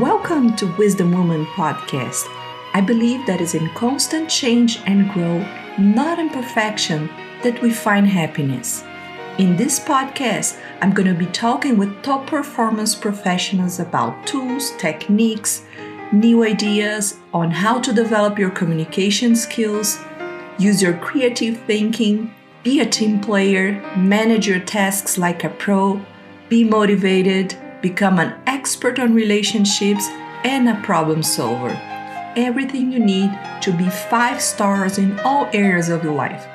Welcome to Wisdom Woman podcast. I believe that it's in constant change and growth, not in perfection, that we find happiness. In this podcast, I'm going to be talking with top performance professionals about tools, techniques, new ideas on how to develop your communication skills, use your creative thinking, be a team player, manage your tasks like a pro, be motivated, become an expert on relationships, and a problem solver. Everything you need to be 5 stars in all areas of your life.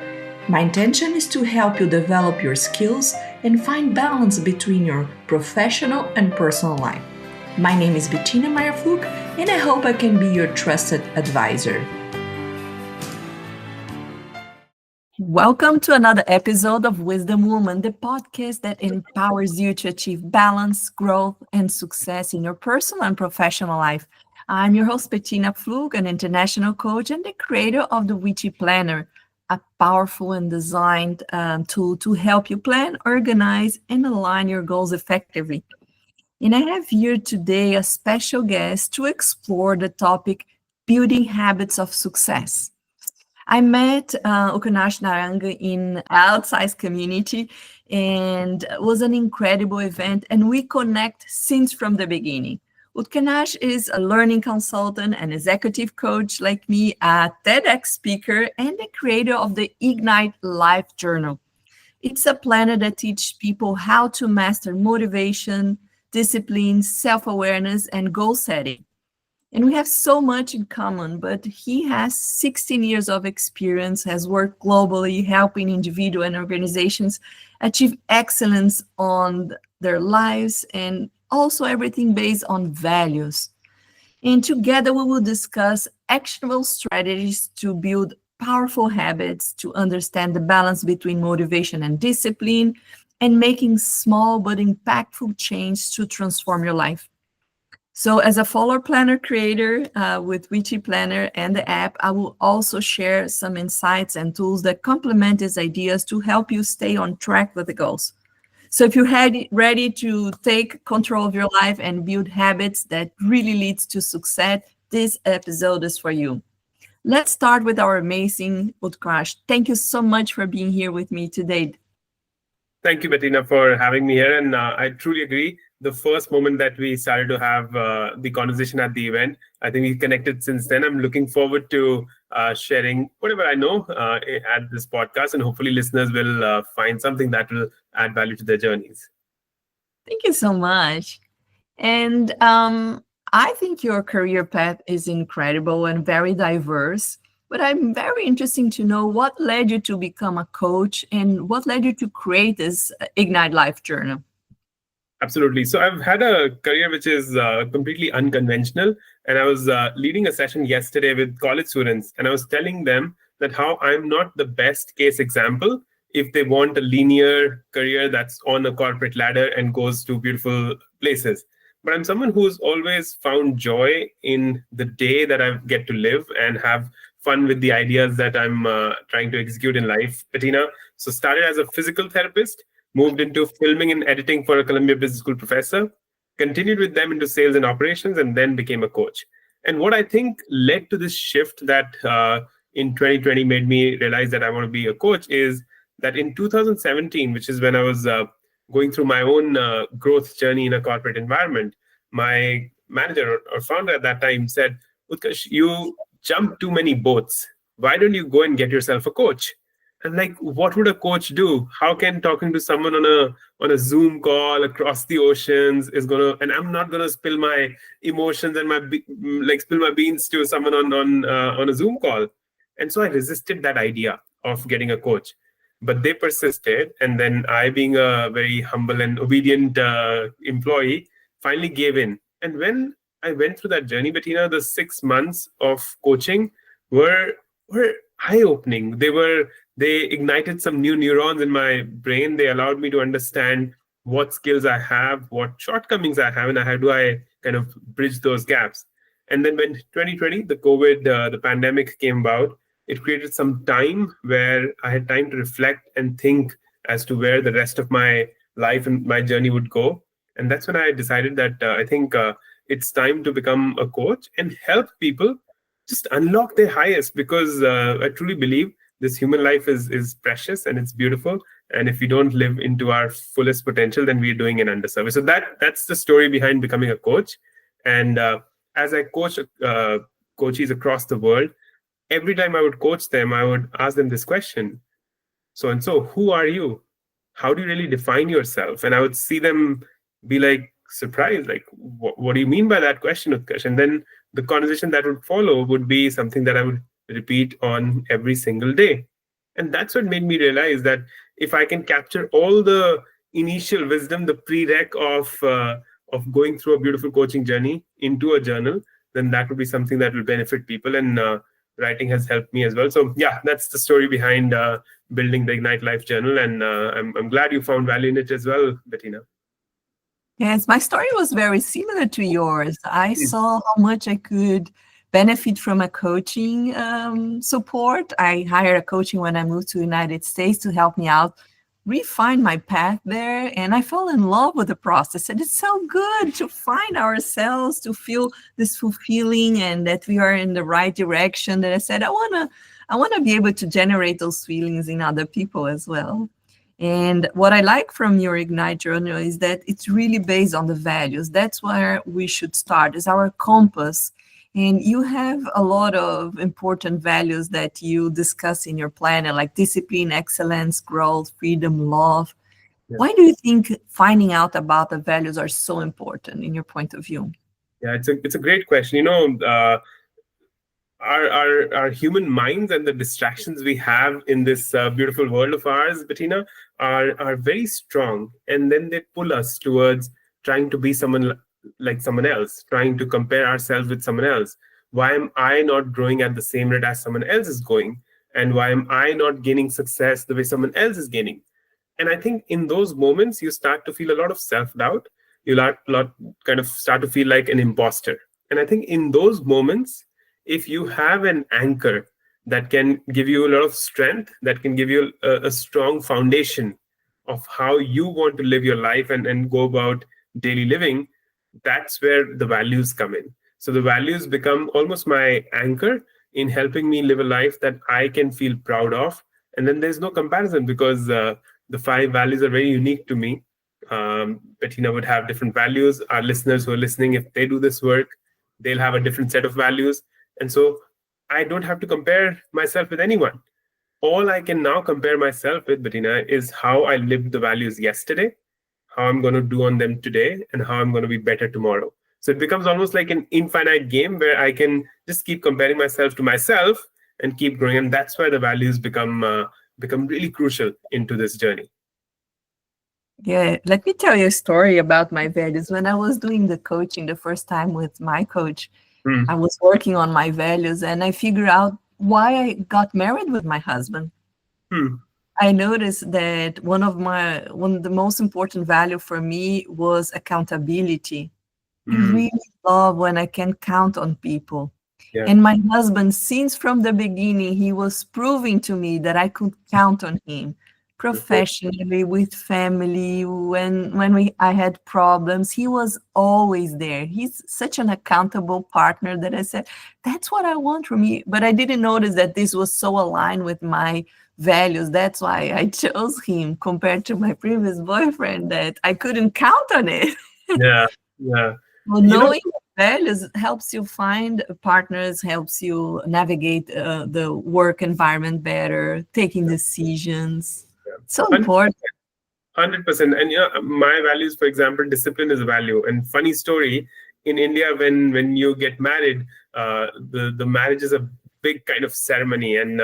My intention is to help you develop your skills and find balance between your professional and personal life. My name is Betina Pflug, and I hope I can be your trusted advisor. Welcome to another episode of Wisdom Woman, the podcast that empowers you to achieve balance, growth, and success in your personal and professional life. I'm your host, Betina Pflug, an international coach and the creator of the Wity Planner, a powerful and designed tool to help you plan, organize, and align your goals effectively. And I have here today a special guest to explore the topic, building habits of success. I met Utkarsh Narang in outside community, and it was an incredible event, and we connect since from the beginning. Utkarsh is a learning consultant, an executive coach like me, a TEDx speaker, and the creator of the Ignite Life Journal. It's a planner that teaches people how to master motivation, discipline, self-awareness, and goal setting. And we have so much in common, but he has 16 years of experience, has worked globally, helping individuals and organizations achieve excellence on their lives, and also everything based on values. And together we will discuss actionable strategies to build powerful habits, to understand the balance between motivation and discipline, and making small but impactful change to transform your life. So as a follower planner creator with Wity Planner and the app, I will also share some insights and tools that complement these ideas to help you stay on track with the goals. So if you're ready to take control of your life and build habits that really leads to success, this episode is for you. Let's start with our amazing Utkarsh. Thank you so much for being here with me today. Thank you, Betina, for having me here. And I truly agree. The first moment that we started to have the conversation at the event, I think we connected since then. I'm looking forward to sharing whatever I know at this podcast, and hopefully listeners will find something that will add value to their journeys. Thank you so much. And I think your career path is incredible and very diverse. But I'm very interested to know what led you to become a coach and what led you to create this Ignite Life Journal. Absolutely. So I've had a career which is completely unconventional. And I was leading a session yesterday with college students, and I was telling them that how I'm not the best case example if they want a linear career that's on a corporate ladder and goes to beautiful places. But I'm someone who's always found joy in the day that I get to live and have fun with the ideas that I'm trying to execute in life, Betina. So started as a physical therapist, moved into filming and editing for a Columbia Business School professor, continued with them into sales and operations, and then became a coach. And what I think led to this shift that in 2020 made me realize that I want to be a coach is that in 2017, which is when I was going through my own growth journey in a corporate environment, my manager or founder at that time said, Utkarsh, you jump too many boats. Why don't you go and get yourself a coach? And like, what would a coach do? How can talking to someone on a Zoom call across the oceans is gonna? And I'm not gonna spill my emotions and spill my beans to someone on a Zoom call. And so I resisted that idea of getting a coach, but they persisted. And then I, being a very humble and obedient employee, finally gave in. And when I went through that journey, Betina, the 6 months of coaching were eye-opening. They ignited some new neurons in my brain. They allowed me to understand what skills I have, what shortcomings I have, and how do I kind of bridge those gaps. And then when 2020, the pandemic came about, it created some time where I had time to reflect and think as to where the rest of my life and my journey would go. And that's when I decided that I think it's time to become a coach and help people just unlock their highest, because I truly believe this human life is precious and it's beautiful, and if we don't live into our fullest potential, then we're doing an underservice. So that's the story behind becoming a coach. And as I coach coaches across the world, every time I would coach them, I would ask them this question: so and so, who are you? How do you really define yourself? And I would see them be like surprised, like, what do you mean by that question, Utkarsh? And then the conversation that would follow would be something that I would repeat on every single day. And that's what made me realize that if I can capture all the initial wisdom, the prereq of going through a beautiful coaching journey into a journal, then that would be something that will benefit people. And writing has helped me as well. So yeah, that's the story behind building the Ignite Life Journal, and I'm glad you found value in it as well, Bettina. Yes, my story was very similar to yours. I saw how much I could benefit from a coaching support. I hired a coaching when I moved to the United States to help me out refine my path there, and I fell in love with the process. And it's so good to find ourselves, to feel this fulfilling and that we are in the right direction, that I said I want to be able to generate those feelings in other people as well. And what I like from your Ignite journal is that it's really based on the values. That's where we should start, is our compass. And you have a lot of important values that you discuss in your planner, like discipline, excellence, growth, freedom, love. Yeah. Why do you think finding out about the values are so important in your point of view? Yeah, it's a great question. Our human minds and the distractions we have in this beautiful world of ours, Bettina, are very strong, and then they pull us towards trying to be like someone else, trying to compare ourselves with someone else. Why am I not growing at the same rate as someone else is going? And why am I not gaining success the way someone else is gaining? And I think in those moments, you start to feel a lot of self-doubt. You kind of start to feel like an imposter. And I think in those moments, if you have an anchor that can give you a lot of strength, that can give you a strong foundation of how you want to live your life and go about daily living, that's where the values come in. So the values become almost my anchor in helping me live a life that I can feel proud of. And then there's no comparison, because the 5 values are very unique to me. Bettina would have different values. Our listeners who are listening, if they do this work, they'll have a different set of values. And so I don't have to compare myself with anyone. All I can now compare myself with, Bettina, is how I lived the values yesterday, how I'm going to do on them today, and how I'm going to be better tomorrow. So it becomes almost like an infinite game where I can just keep comparing myself to myself and keep growing. And that's why the values become really crucial into this journey. Yeah, let me tell you a story about my values. When I was doing the coaching the first time with my coach, Hmm. I was working on my values and I figured out why I got married with my husband. Hmm. I noticed that one of the most important value for me was accountability. I Hmm. really love when I can count on people. Yeah. And my husband, since from the beginning, he was proving to me that I could count on him professionally, with family. When I had problems, he was always there. He's such an accountable partner that I said, that's what I want from you. But I didn't notice that this was so aligned with my values. That's why I chose him compared to my previous boyfriend, that I couldn't count on it. Yeah. Yeah. Well, You know, knowing values helps you find partners, helps you navigate the work environment better, taking decisions. So yeah. important. 100%. And my values, for example, discipline is a value. And funny story, in India, when you get married, the marriage is a big kind of ceremony, and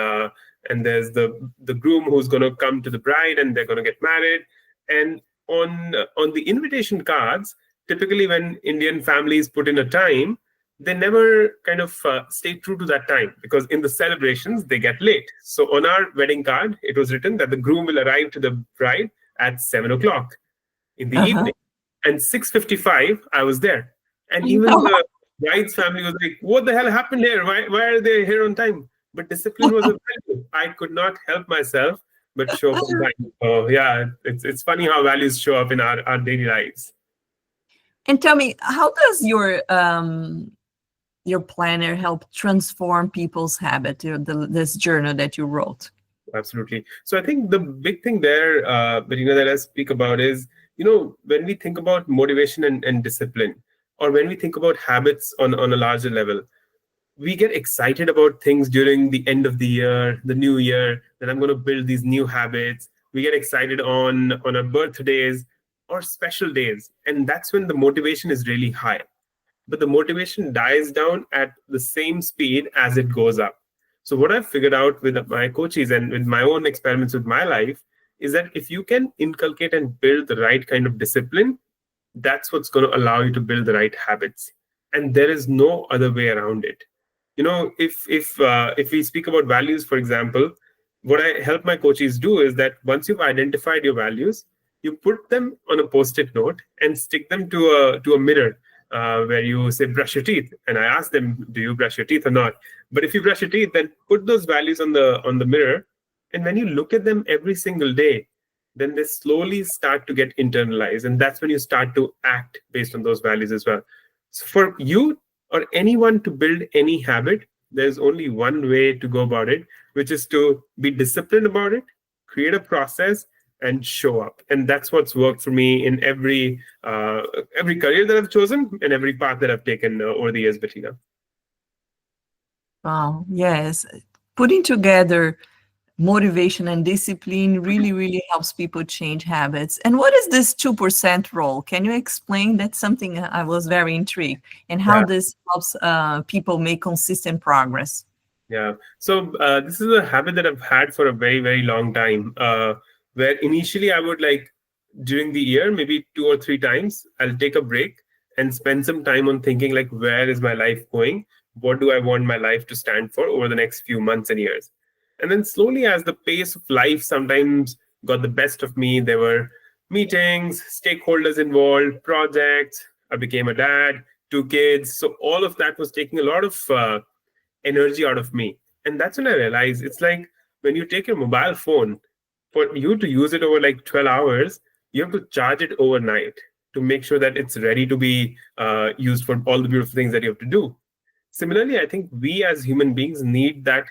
there's the groom who's going to come to the bride, and they're going to get married. And on the invitation cards, typically when Indian families put in a time, they never kind of stay true to that time, because in the celebrations they get late. So on our wedding card, it was written that the groom will arrive to the bride at 7 o'clock in the Uh-huh. evening. And 6:55, I was there. And even the bride's family was like, what the hell happened here? Why are they here on time? But discipline was a value. I could not help myself but show up on time. So yeah, it's funny how values show up in our daily lives. And tell me, how does your planner help transform people's habit, this journal that you wrote? Absolutely. So I think the big thing there, Bettina, that I speak about is, when we think about motivation and discipline, or when we think about habits on a larger level, we get excited about things during the end of the year, the new year, that I'm going to build these new habits. We get excited on our birthdays or special days. And that's when the motivation is really high, but the motivation dies down at the same speed as it goes up. So, what I've figured out with my coaches and with my own experiments with my life is that if you can inculcate and build the right kind of discipline, that's what's going to allow you to build the right habits. And there is no other way around it. If we speak about values, for example, what I help my coaches do is that once you've identified your values, you put them on a post-it note and stick them to a mirror, where you say brush your teeth, and I ask them, do you brush your teeth or not? But if you brush your teeth, then put those values on the mirror, and when you look at them every single day, then they slowly start to get internalized, and that's when you start to act based on those values as well. So for you or anyone to build any habit, there's only one way to go about it, which is to be disciplined about it, create a process, and show up. And that's what's worked for me in every career that I've chosen and every path that I've taken over the years, Bettina. Wow, yes. Putting together motivation and discipline really, really helps people change habits. And what is this 2% rule? Can you explain? That's something I was very intrigued, and how Yeah. this helps people make consistent progress. Yeah. So this is a habit that I've had for a very, very long time. Where initially I would like during the year, maybe 2 or 3 times, I'll take a break and spend some time on thinking like, where is my life going? What do I want my life to stand for over the next few months and years? And then slowly, as the pace of life sometimes got the best of me, there were meetings, stakeholders involved, projects. I became a dad, 2 kids. So all of that was taking a lot of energy out of me. And that's when I realized it's like when you take your mobile phone, for you to use it over like 12 hours, you have to charge it overnight to make sure that it's ready to be used for all the beautiful things that you have to do. Similarly, I think we as human beings need that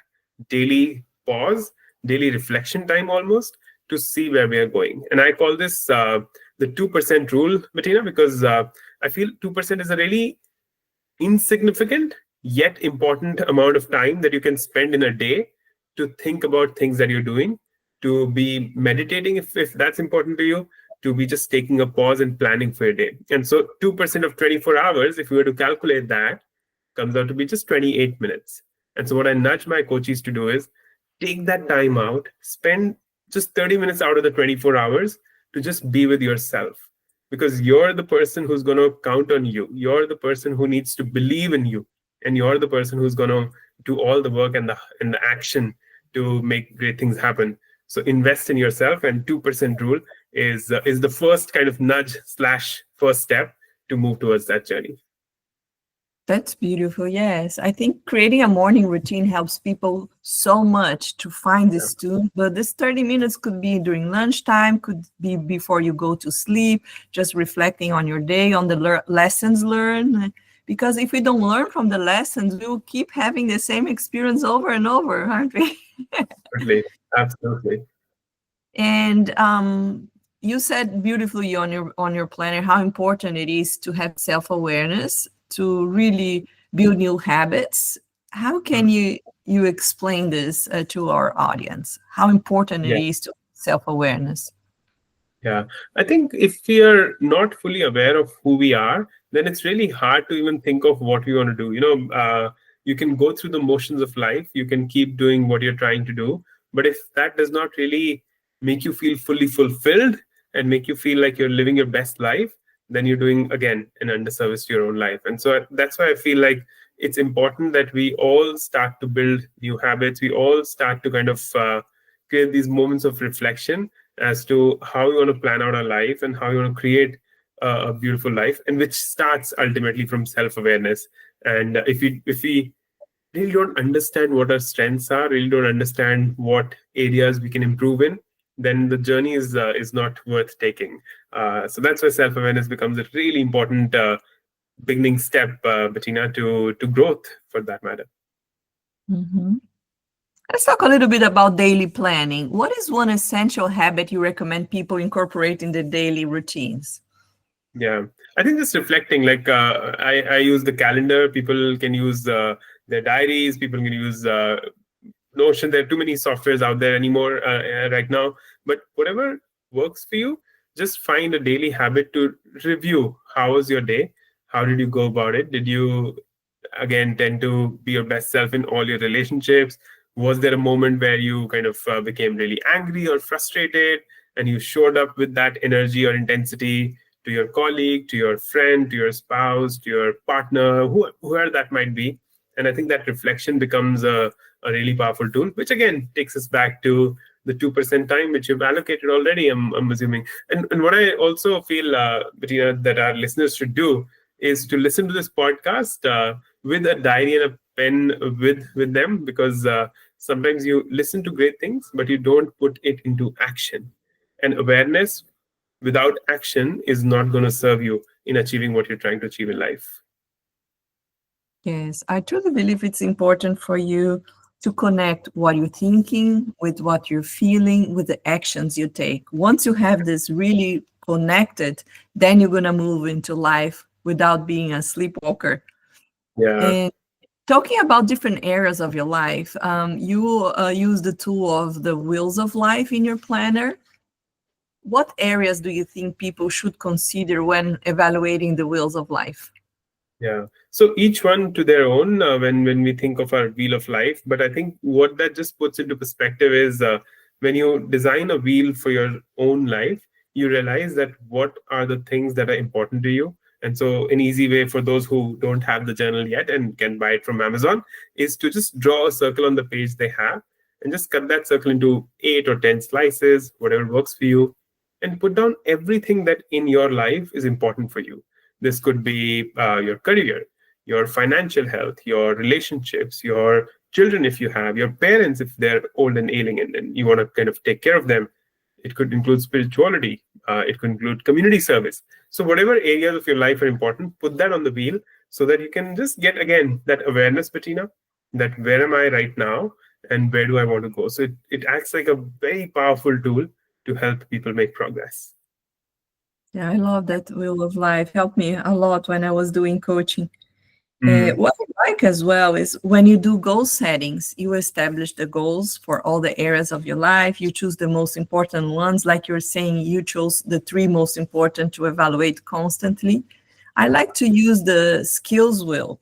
daily pause, daily reflection time almost to see where we are going. And I call this the 2% rule, Bettina, because I feel 2% is a really insignificant yet important amount of time that you can spend in a day to think about things that you're doing, to be meditating if that's important to you, to be just taking a pause and planning for your day. And so 2% of 24 hours, if we were to calculate that, comes out to be just 28 minutes. And so what I nudge my coaches to do is take that time out, spend just 30 minutes out of the 24 hours to just be with yourself, because you're the person who's going to count on you. You're the person who needs to believe in you, and you're the person who's going to do all the work and the action to make great things happen. So invest in yourself, and 2% rule is the first kind of nudge slash first step to move towards that journey. That's beautiful. Yes. I think creating a morning routine helps people so much to find Yeah. this too. But this 30 minutes could be during lunchtime, could be before you go to sleep, just reflecting on your day, on the lessons learned. Because if we don't learn from the lessons, we will keep having the same experience over and over, aren't we? Absolutely. Absolutely. And you said beautifully on your planner how important it is to have self-awareness to really build new habits. How can you explain this to our audience? How important it Yeah. is to self-awareness? Yeah, I think if we are not fully aware of who we are, then it's really hard to even think of what we want to do. You can go through the motions of life, you can keep doing what you're trying to do, but if that does not really make you feel fully fulfilled and make you feel like you're living your best life, then you're doing again an underservice to your own life. And so that's why I feel like it's important that we all start to build new habits. We all start to kind of create these moments of reflection as to how we want to plan out our life and how we want to create a beautiful life, and which starts ultimately from self-awareness. And if we really don't understand what our strengths are, really don't understand what areas we can improve in, then the journey is not worth taking. So that's why self-awareness becomes a really important beginning step, Bettina, to growth for that matter. Mhm. Let's talk a little bit about daily planning. What is one essential habit you recommend people incorporate in their daily routines? Yeah, I think just reflecting, like I use the calendar. People can use their diaries. People can use Notion. There are too many softwares out there anymore right now. But whatever works for you, just find a daily habit to review. How was your day? How did you go about it? Did you again tend to be your best self in all your relationships? Was there a moment where you kind of became really angry or frustrated, and you showed up with that energy or intensity to your colleague, to your friend, to your spouse, to your partner, whoever that might be? And I think that reflection becomes a really powerful tool, which again takes us back to the 2% time which you've allocated already, I'm assuming. And what I also feel, Bettina, that our listeners should do is to listen to this podcast with a diary and a pen with them, because sometimes you listen to great things but you don't put it into action. And awareness without action is not going to serve you in achieving what you're trying to achieve in life. Yes, I truly believe it's important for you to connect what you're thinking with what you're feeling with the actions you take. Once you have this really connected, then you're going to move into life without being a sleepwalker. Yeah. And talking about different areas of your life, you use the tool of the wheels of life in your planner. What areas do you think people should consider when evaluating the wheels of life? Yeah. So each one to their own when we think of our wheel of life. But I think what that just puts into perspective is when you design a wheel for your own life, you realize that what are the things that are important to you. And so an easy way for those who don't have the journal yet and can buy it from Amazon is to just draw a circle on the page they have and just cut that circle into 8 or 10 slices, whatever works for you, and put down everything that in your life is important for you. This could be your career, your financial health, your relationships, your children, if you have, your parents, if they're old and ailing and you want to kind of take care of them. It could include spirituality. It could include community service. So, whatever areas of your life are important, put that on the wheel so that you can just get, again, that awareness, Bettina, that where am I right now and where do I want to go? So, it acts like a very powerful tool to help people make progress. Yeah, I love that wheel of life. Helped me a lot when I was doing coaching. Mm, What I like as well is when you do goal settings, you establish the goals for all the areas of your life. You choose the most important ones. Like you're saying, you chose the three most important to evaluate constantly. I like to use the skills wheel.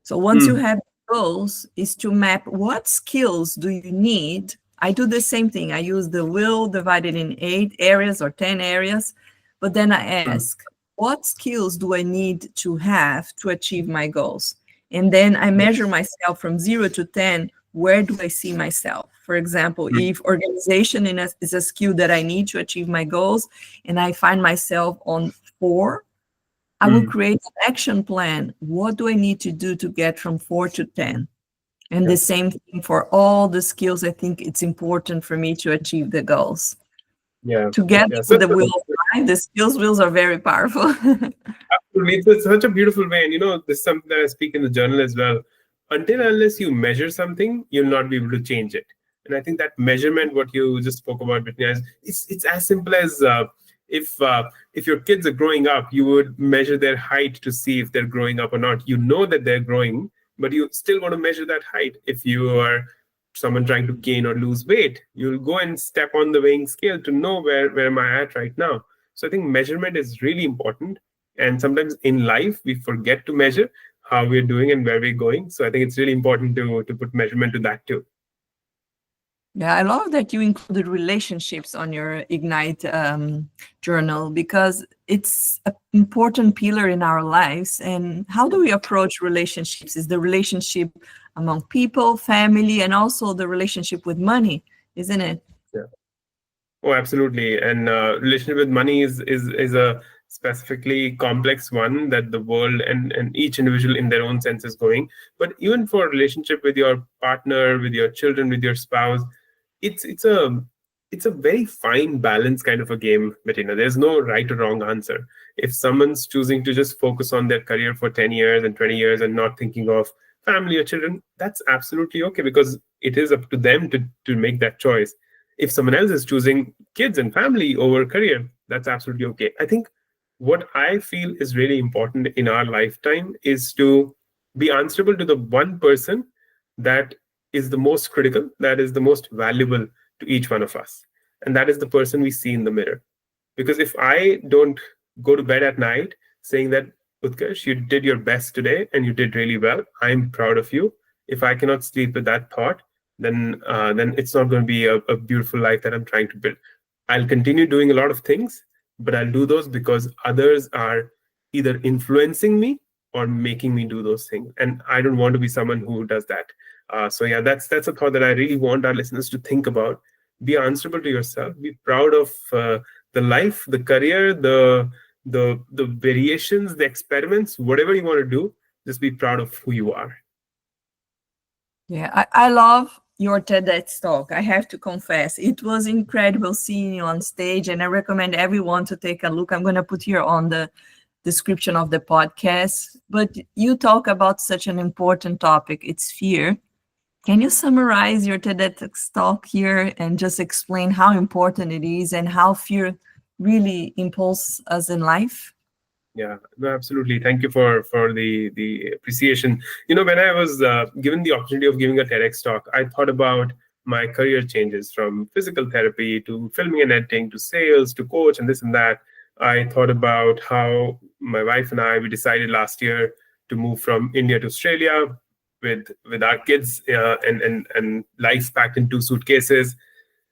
So once you mm, have goals, is to map what skills do you need. I do the same thing. I use the wheel divided in 8 areas or 10 areas, but then I mm, ask, what skills do I need to have to achieve my goals? And then I measure myself from 0 to 10. Where do I see myself? For example, mm, if organization is a skill that I need to achieve my goals, and I find myself on 4, I will mm. create an action plan. What do I need to do to get from 4 to 10? And Yeah. the same thing for all the skills. I think it's important for me to achieve the goals. Yeah, Together yeah. with the wheel of life, the skills wheels are very powerful. Absolutely. It's such a beautiful way. And this is something that I speak in the journal as well. Until unless you measure something, you'll not be able to change it. And I think that measurement, what you just spoke about, Brittany, it's as simple as if your kids are growing up, you would measure their height to see if they're growing up or not. You know that they're growing, but you still want to measure that height. If you are someone trying to gain or lose weight, you'll go and step on the weighing scale to know where am I at right now. So I think measurement is really important, and sometimes in life, we forget to measure how we're doing and where we're going. So I think it's really important to put measurement to that too. Yeah, I love that you included relationships on your Ignite journal because it's an important pillar in our lives. And how do we approach relationships? Is the relationship among people, family, and also the relationship with money, isn't it? Yeah. Oh, absolutely. And relationship with money is a specifically complex one that the world and each individual in their own sense is going. But even for relationship with your partner, with your children, with your spouse, it's a it's a very fine balance kind of a game, Bettina. There's no right or wrong answer. If someone's choosing to just focus on their career for 10 years and 20 years and not thinking of family or children, that's absolutely okay, because it is up to them to make that choice. If someone else is choosing kids and family over career, that's absolutely okay. I think what I feel is really important in our lifetime is to be answerable to the one person that is the most critical, that is the most valuable to each one of us. And that is the person we see in the mirror. Because if I don't go to bed at night saying that, Utkarsh, you did your best today and you did really well, I'm proud of you. If I cannot sleep with that thought, then it's not going to be a beautiful life that I'm trying to build. I'll continue doing a lot of things, but I'll do those because others are either influencing me or making me do those things. And I don't want to be someone who does that. So yeah, that's a thought that I really want our listeners to think about. Be answerable to yourself. Be proud of the life, the career, the variations, the experiments, whatever you want to do. Just be proud of who you are. Yeah, I love your TEDx talk. I have to confess, it was incredible seeing you on stage, and I recommend everyone to take a look. I'm going to put here on the description of the podcast. But you talk about such an important topic, it's fear. Can you summarize your TEDx talk here and just explain how important it is and how fear really impulses us in life? Yeah, no, absolutely. Thank you for the appreciation. When I was given the opportunity of giving a TEDx talk, I thought about my career changes from physical therapy to filming and editing to sales to coach and this and that. I thought about how my wife and I, we decided last year to move from India to Australia with our kids, and life packed in two suitcases.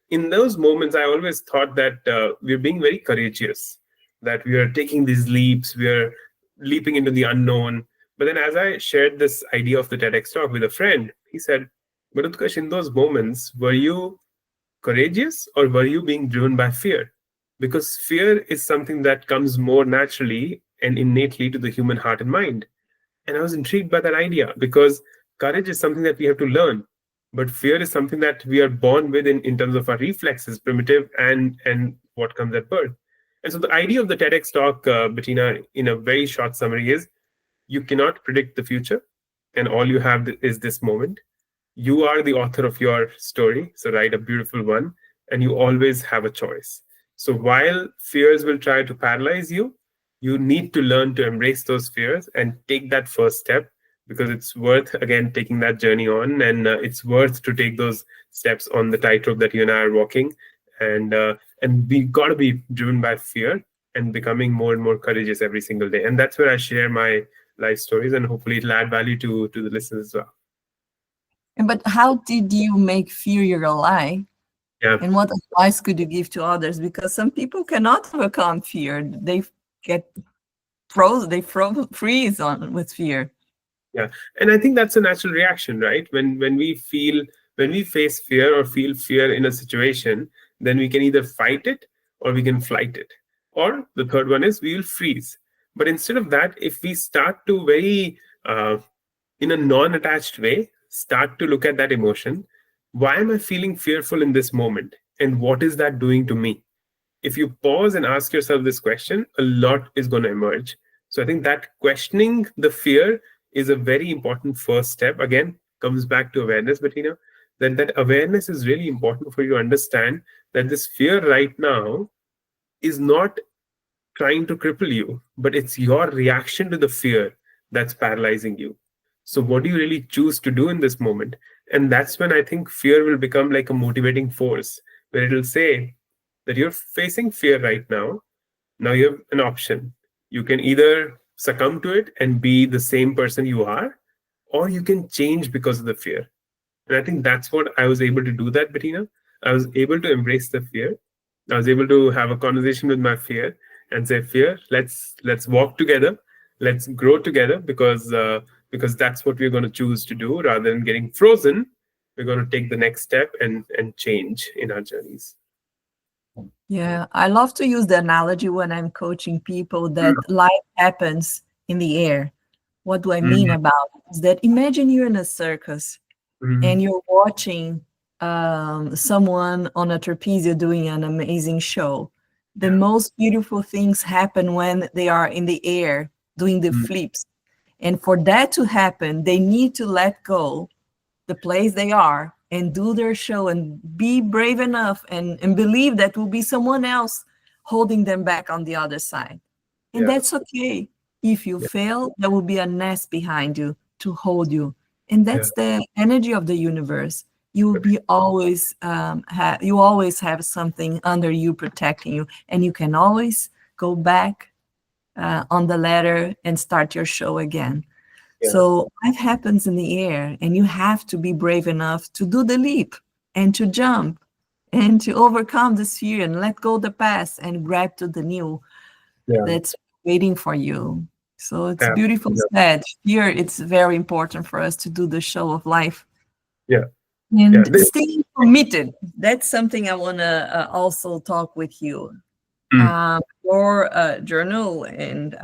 In those moments, I always thought that we're being very courageous, that we are taking these leaps, we are leaping into the unknown. But then, as I shared this idea of the TEDx talk with a friend, he said, "But Utkarsh, in those moments, were you courageous or were you being driven by fear? Because fear is something that comes more naturally and innately to the human heart and mind." And I was intrigued by that idea, because courage is something that we have to learn, but fear is something that we are born with in terms of our reflexes, primitive and what comes at birth. And so the idea of the TEDx talk, Bettina, in a very short summary, is you cannot predict the future, and all you have is this moment. You are the author of your story, so write a beautiful one, and you always have a choice. So while fears will try to paralyze you, you need to learn to embrace those fears and take that first step, because it's worth, again, taking that journey on, and it's worth to take those steps on the tightrope that you and I are walking. And we got to be driven by fear and becoming more and more courageous every single day. And that's where I share my life stories, and hopefully it'll add value to the listeners as well. But how did you make fear your ally? Yeah. And what advice could you give to others? Because some people cannot overcome fear. They get frozen, freeze on with fear. Yeah, and I think that's a natural reaction, right? When we face fear or feel fear in a situation, then we can either fight it or we can flight it. Or the third one is we will freeze. But instead of that, if we start to very in a non-attached way, start to look at that emotion. Why am I feeling fearful in this moment? And what is that doing to me? If you pause and ask yourself this question, a lot is going to emerge. So I think that questioning the fear is a very important first step. Again, comes back to awareness, Bettina. That awareness is really important for you to understand that this fear right now is not trying to cripple you, but it's your reaction to the fear that's paralyzing you. So, what do you really choose to do in this moment? And that's when I think fear will become like a motivating force, where it'll say that you're facing fear right now. Now you have an option. You can either succumb to it and be the same person you are, or you can change because of the fear. And I think that's what I was able to do that, Bettina. I was able to embrace the fear. I was able to have a conversation with my fear and say, "Fear, let's walk together, let's grow together, because that's what we're going to choose to do. Rather than getting frozen, we're going to take the next step and change in our journeys." Yeah, I love to use the analogy when I'm coaching people that life happens in the air. What do I mean Mhm. about it? Is that imagine you're in a circus Mhm. and you're watching someone on a trapeze doing an amazing show. The Yeah. most beautiful things happen when they are in the air doing the Mm. flips. And for that to happen, they need to let go the place they are and do their show and be brave enough and believe that will be someone else holding them back on the other side. And Yeah. that's okay. If you Yeah. fail, there will be a nest behind you to hold you. And Yeah. that's the energy of the universe. You will be always you always have something under you protecting you, and you can always go back on the ladder and start your show again. Yeah. So life happens in the air, and you have to be brave enough to do the leap and to jump and to overcome this fear and let go the past and grab to the new Yeah. that's waiting for you. So it's Yeah. beautiful Yeah. said. Here, it's very important for us to do the show of life Yeah. Yeah. and staying committed. That's something I want to also talk with you. Mm. Your journal and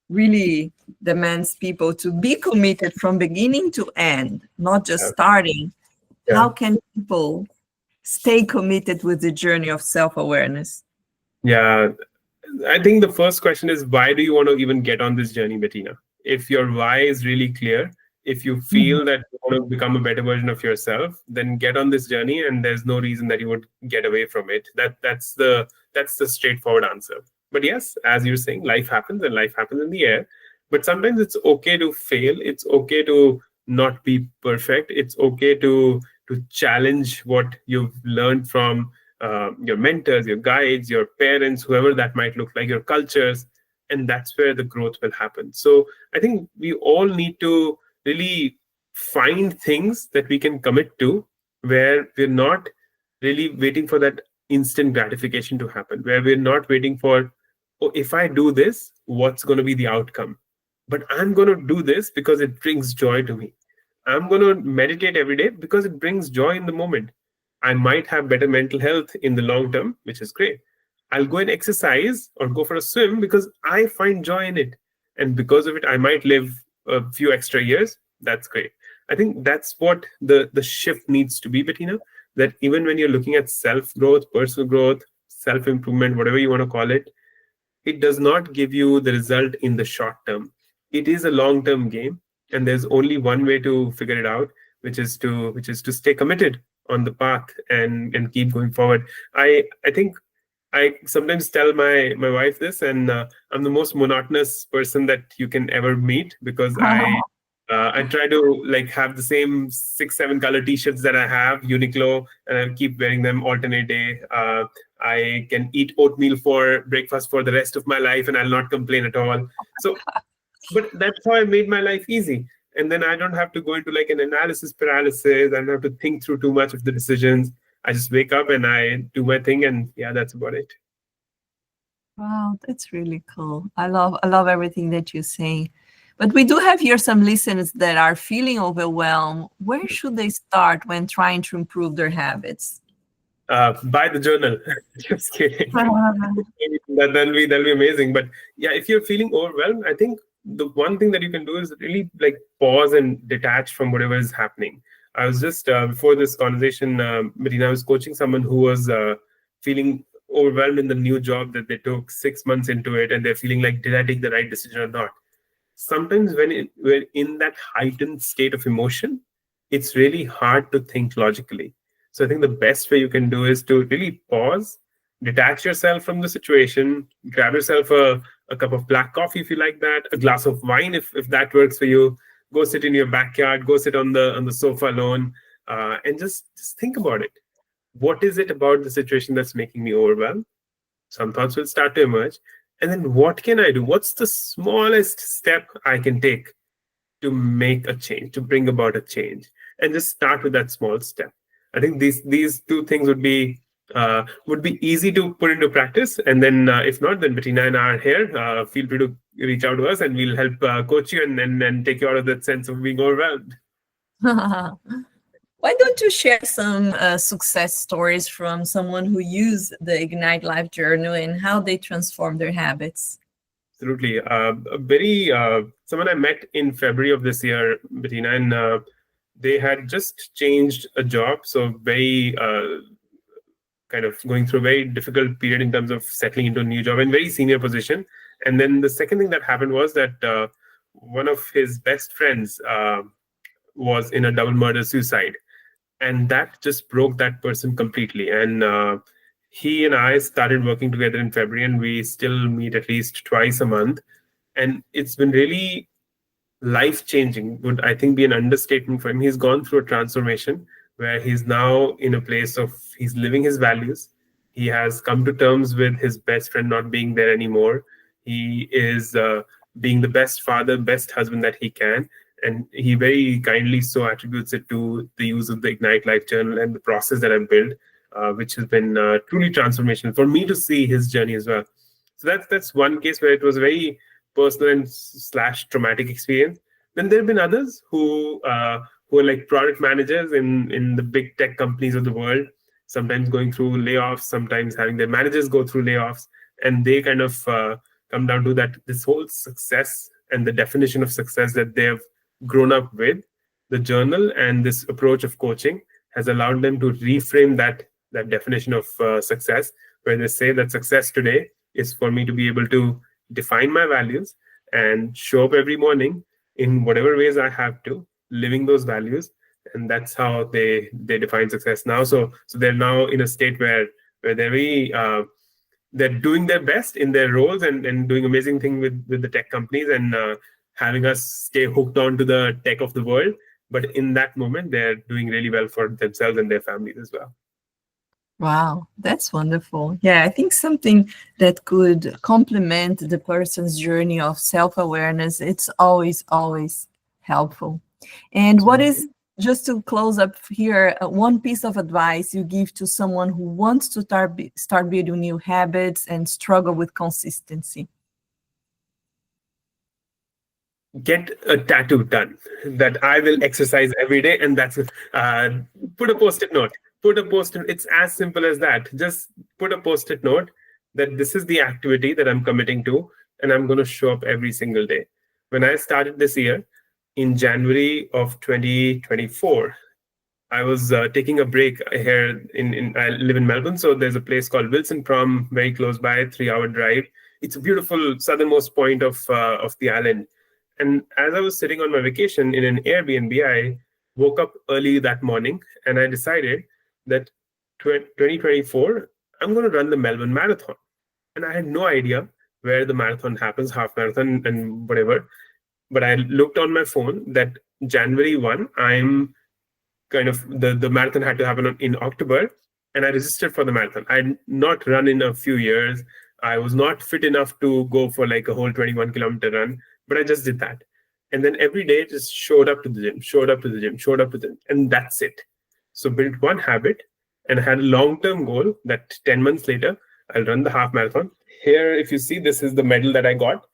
really demands people to be committed from beginning to end, not just Yeah. starting. Yeah. How can people stay committed with the journey of self awareness? Yeah. I think the first question is, why do you want to even get on this journey, Bettina? If your why is really clear, if you feel that you want to become a better version of yourself, then get on this journey, and there's no reason that you would get away from it. That's the straightforward answer. But yes, as you're saying, life happens, and life happens in the air. But sometimes it's okay to fail. It's okay to not be perfect. It's okay to challenge what you've learned from your mentors, your guides, your parents, whoever that might look like, your cultures, and that's where the growth will happen. So I think we all need to really find things that we can commit to, where we're not really waiting for that instant gratification to happen, where we're not waiting for, oh, if I do this, what's going to be the outcome? But I'm going to do this because it brings joy to me. I'm going to meditate every day because it brings joy in the moment. I might have better mental health in the long term, which is great. I'll go and exercise or go for a swim because I find joy in it. And because of it, I might live a few extra years. That's great. I think that's what the shift needs to be, Bettina. That even when you're looking at self growth, personal growth, self improvement, whatever you want to call it does not give you the result in the short term. It is a long term game, and there's only one way to figure it out, which is to stay committed on the path and keep going forward. I think I sometimes tell my wife this, and I'm the most monotonous person that you can ever meet, because I try to like have the same 6 7 color t-shirts that I have Uniqlo, and I keep wearing them alternate day. I can eat oatmeal for breakfast for the rest of my life, and I'll not complain at all. So, but that's how I made my life easy. And then I don't have to go into like an analysis paralysis. I don't have to think through too much of the decisions. I just wake up and I do my thing, and yeah, that's about it. Wow, that's really cool. I love everything that you say. But we do have here some listeners that are feeling overwhelmed. Where should they start when trying to improve their habits? Buy the journal. Just kidding. That'll be amazing. But yeah, if you're feeling overwhelmed, I think the one thing that you can do is really like pause and detach from whatever is happening. I was just before this conversation, Medina, I was coaching someone who was feeling overwhelmed in the new job that they took 6 months into it, and they're feeling like, did I take the right decision or not? Sometimes when in that heightened state of emotion, it's really hard to think logically. So I think the best way you can do is to really pause, detach yourself from the situation, grab yourself a cup of black coffee if you like that, a glass of wine if that works for you. Go sit in your backyard, go sit on the sofa alone, and just think about it. What is it about the situation that's making me overwhelmed? Some thoughts will start to emerge. And then what can I do? What's the smallest step I can take to make a change, to bring about a change? And just start with that small step. I think these two things would be easy to put into practice. And then if not, then Bettina and I are here. Feel free to reach out to us, and we'll help coach you and take you out of that sense of being overwhelmed. Why don't you share some success stories from someone who used the Ignite Life Journal and how they transformed their habits? Absolutely. A very someone I met in February of this year, Bettina, and They had just changed a job, so very kind of going through a very difficult period in terms of settling into a new job and very senior position. And then the second thing that happened was that one of his best friends was in a double murder suicide, and that just broke that person completely. And he and I started working together in February, and we still meet at least twice a month. And it's been really life changing, would I think be an understatement for him. He's gone through a transformation where he's now in a place of he's living his values. He has come to terms with his best friend not being there anymore. He is being the best father, best husband that he can. And he very kindly so attributes it to the use of the Ignite Life Journal and the process that I've built, which has been truly transformational for me to see his journey as well. So that's one case where it was a very personal and slash traumatic experience. Then there have been others who are like product managers in the big tech companies of the world, sometimes going through layoffs, sometimes having their managers go through layoffs, and they kind of come down to that this whole success and the definition of success that they've grown up with. The journal and this approach of coaching has allowed them to reframe that definition of success, where they say that success today is for me to be able to define my values and show up every morning in whatever ways I have to, living those values. And that's how they define success now. So they're now in a state where they're very they're doing their best in their roles and doing amazing things with the tech companies and having us stay hooked on to the tech of the world. But in that moment, they're doing really well for themselves and their families as well. Wow, that's wonderful. Yeah, I think something that could complement the person's journey of self-awareness, it's always, always helpful. And what is, just to close up here, one piece of advice you give to someone who wants to start building new habits and struggle with consistency? Get a tattoo done that I will exercise every day, and that's put a post-it note. Put a post-it. It's as simple as that. Just put a post-it note that this is the activity that I'm committing to, and I'm going to show up every single day. When I started this year, in January of 2024, I was taking a break here I live in Melbourne, so there's a place called Wilson Prom, very close by, 3-hour drive. It's a beautiful southernmost point of the island. And as I was sitting on my vacation in an Airbnb, I woke up early that morning and I decided that 2024, I'm going to run the Melbourne Marathon. And I had no idea where the marathon happens, half marathon and whatever. But I looked on my phone that January 1, I'm kind of, the marathon had to happen in October. And I registered for the marathon. I had not run in a few years. I was not fit enough to go for like a whole 21-kilometer run. But I just did that. And then every day just showed up to the gym, showed up to the gym, showed up to the gym. And that's it. So built one habit and had a long-term goal that 10 months later, I'll run the half marathon. Here, if you see, this is the medal that I got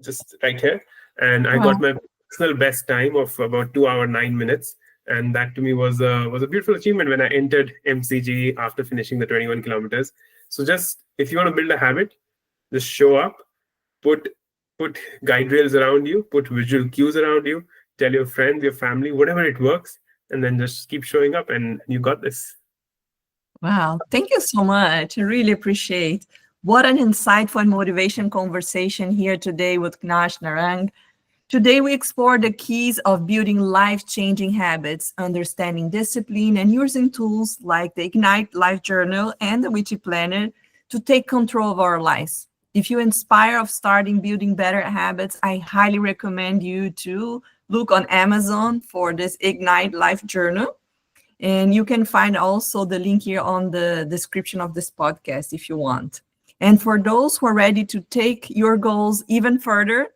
just right here. And I got my personal best time of about 2 hours, 9 minutes. And that to me was a beautiful achievement when I entered MCG after finishing the 21 kilometers. So just, if you want to build a habit, just show up, put guide rails around you, put visual cues around you, tell your friends, your family, whatever it works, and then just keep showing up and you got this. Wow, thank you so much. I really appreciate. What an insightful and motivation conversation here today with Utkarsh Narang. Today we explore the keys of building life-changing habits, understanding discipline, and using tools like the Ignite Life Journal and the Wity Planner to take control of our lives. If you inspire of starting building better habits, I highly recommend you to look on Amazon for this Ignite Life Journal. And you can find also the link here on the description of this podcast if you want. And for those who are ready to take your goals even further,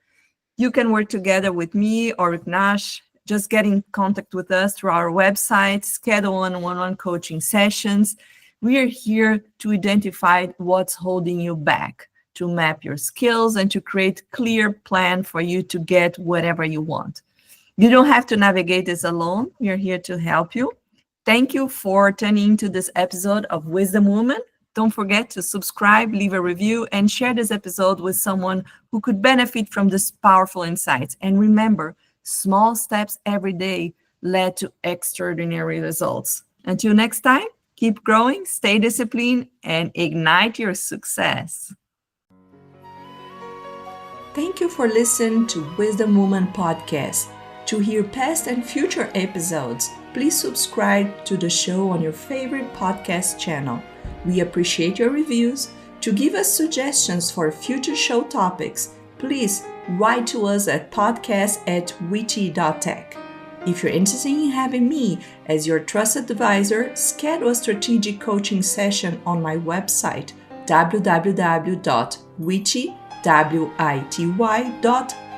you can work together with me or with Nash. Just get in contact with us through our website, schedule one-on-one coaching sessions. We are here to identify what's holding you back, to map your skills and to create a clear plan for you to get whatever you want. You don't have to navigate this alone. We are here to help you. Thank you for tuning into this episode of Wisdom Woman. Don't forget to subscribe, leave a review, and share this episode with someone who could benefit from this powerful insights. And remember, small steps every day led to extraordinary results. Until next time, keep growing, stay disciplined, and ignite your success. Thank you for listening to Wisdom Woman Podcast. To hear past and future episodes, please subscribe to the show on your favorite podcast channel. We appreciate your reviews. To give us suggestions for future show topics, please write to us at podcast@wity.tech. If you're interested in having me as your trusted advisor, schedule a strategic coaching session on my website, www.wity.tech.